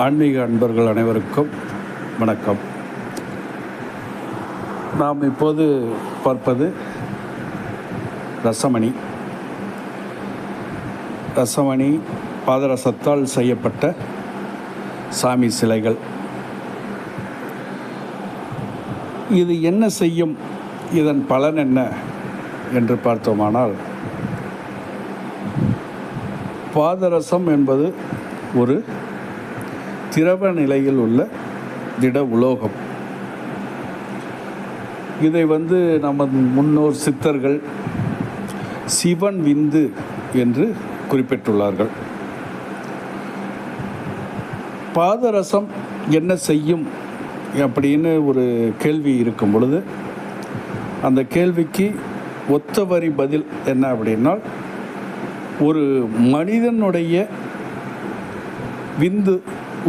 ஆன்மீக அன்பர்கள் அனைவருக்கும் வணக்கம். நாம் இப்போது பார்ப்பது ரசமணி. ரசமணி பாதரசத்தால் செய்யப்பட்ட சாமி சிலைகள். இது என்ன செய்யும், இதன் பலன் என்ன என்று பார்த்தோமானால், பாதரசம் என்பது ஒரு திரவ நிலையில் உள்ள திட உலோகம். இதை நம்ம முன்னோர் சித்தர்கள் சிவன் விந்து என்று குறிப்பிட்டுள்ளார்கள். பாதரசம் என்ன செய்யும் அப்படின்னு ஒரு கேள்வி இருக்கும் பொழுது, அந்த கேள்விக்கு ஒத்த வரி பதில் என்ன அப்படின்னா, ஒரு மனிதனுடைய விந்து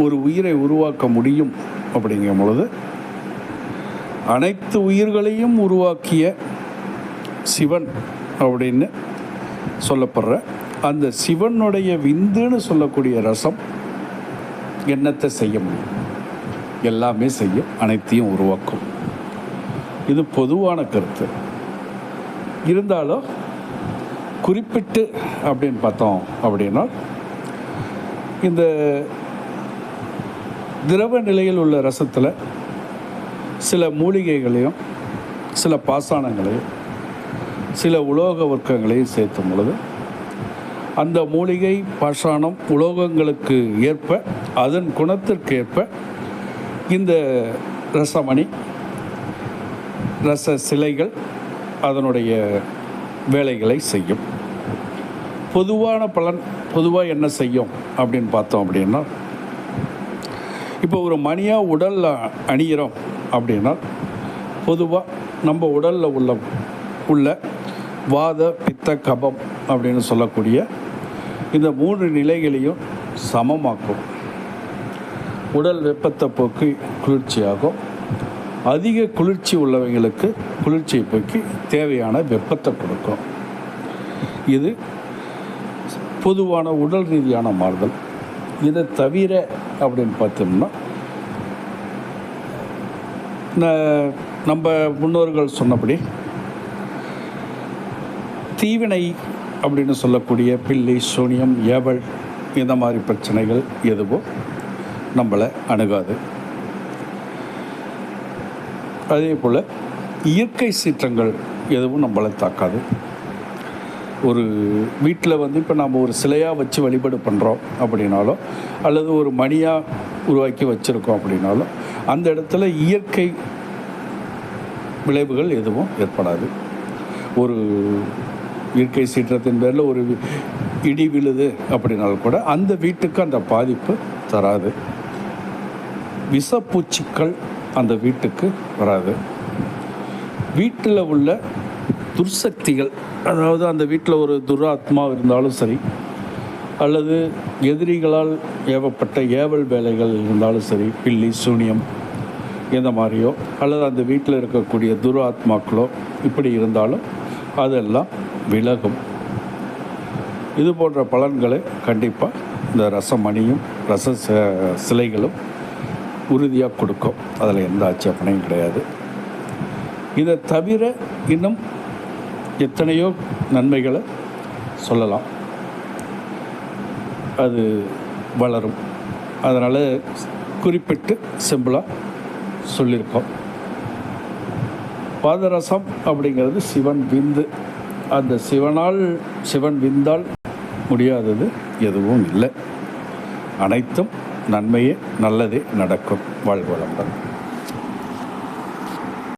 ஒரு உயிரை உருவாக்க முடியும் அப்படிங்கும் பொழுது, அனைத்து உயிர்களையும் உருவாக்கிய சிவன் அப்படின்னு சொல்லப்படுற அந்த சிவனுடைய விந்துன்னு சொல்லக்கூடிய ரசம் என்னத்தை செய்ய முடியும்? எல்லாமே செய்யும், அனைத்தையும் உருவாக்கும். இது பொதுவான கருத்து. இருந்தாலும் குறிப்பிட்டு அப்படின்னு பார்த்தோம் அப்படின்னா, இந்த திரவ நிலையில் உள்ள ரசத்தில் சில மூலிகைகளையும் சில பாசானங்களையும் சில உலோக வர்க்கங்களையும் சேர்த்தும் பொழுது, அந்த மூலிகை பாசானம் உலோகங்களுக்கு ஏற்ப, அதன் குணத்திற்கு ஏற்ப இந்த ரசமணி ரச சிலைகள் அதனுடைய வேலைகளை செய்யும். பொதுவான பலன் பொதுவாக என்ன செய்யும் அப்படின்னு பார்த்தோம் அப்படின்னா, இப்போ ஒரு மணியாக உடலில் அணிகிறோம் அப்படின்னா, பொதுவாக நம்ம உடலில் உள்ள வாத பித்த கபம் அப்படின்னு சொல்லக்கூடிய இந்த 3 நிலைகளையும் சமமாக்கும். உடல் வெப்பத்தை போக்கி குளிர்ச்சியாகும். அதிக குளிர்ச்சி உள்ளவங்களுக்கு குளிர்ச்சியை போக்கி தேவையான வெப்பத்தை கொடுக்கும். இது பொதுவான உடல் ரீதியான மாறுதல். இதை தவிர அப்படின்னு பார்த்தோம்னா, நம்ம முன்னோர்கள் சொன்னபடி தீவினை அப்படின்னு சொல்லக்கூடிய பில்லி, சூனியம், ஏவல் இந்த மாதிரி பிரச்சனைகள் எதுவும் நம்மளை அணுகாது. அதே போல் இயற்கை சீற்றங்கள் எதுவும் நம்மளை தாக்காது. ஒரு வீட்டில் இப்போ நாம் ஒரு சிலையாக வச்சு வழிபாடு பண்ணுறோம் அப்படின்னாலும், அல்லது ஒரு மணியாக உருவாக்கி வச்சுருக்கோம் அப்படின்னாலும், அந்த இடத்துல இயற்கை விளைவுகள் எதுவும் ஏற்படாது. ஒரு இயற்கை சீற்றத்தின் பேரில் ஒரு இடி விழுது அப்படின்னாலும் கூட அந்த வீட்டுக்கு அந்த பாதிப்பு தராது. விஷப்பூச்சிகள் அந்த வீட்டுக்கு வராது. வீட்டில் உள்ள துர்சக்திகள், அதாவது அந்த வீட்டில் ஒரு துராத்மா இருந்தாலும் சரி, அல்லது எதிரிகளால் ஏவப்பட்ட ஏவல் வேலைகள் இருந்தாலும் சரி, பில்லி, சூனியம் இந்த மாதிரியோ, அல்லது அந்த வீட்டில் இருக்கக்கூடிய துராத்மாக்களோ இப்படி இருந்தாலும் அதெல்லாம் விலகும். இது போன்ற பலன்களை கண்டிப்பாக இந்த ரசமணியும் ரச சிலைகளும் உறுதியாக கொடுக்கும். அதில் எந்த ஆட்சேபனையும் கிடையாது. இதை தவிர இன்னும் எத்தனையோ நன்மைகளை சொல்லலாம். அது வளரும். அதனால் குறிப்பிட்டு சிம்பிளாக சொல்லியிருக்கோம். பாதரசம் அப்படிங்கிறது சிவன் விந்து. அந்த சிவன் விந்தால் முடியாதது எதுவும் இல்லை. அனைத்தும் நன்மையே, நல்லதே நடக்கும். வாழ்க வளமுடன்.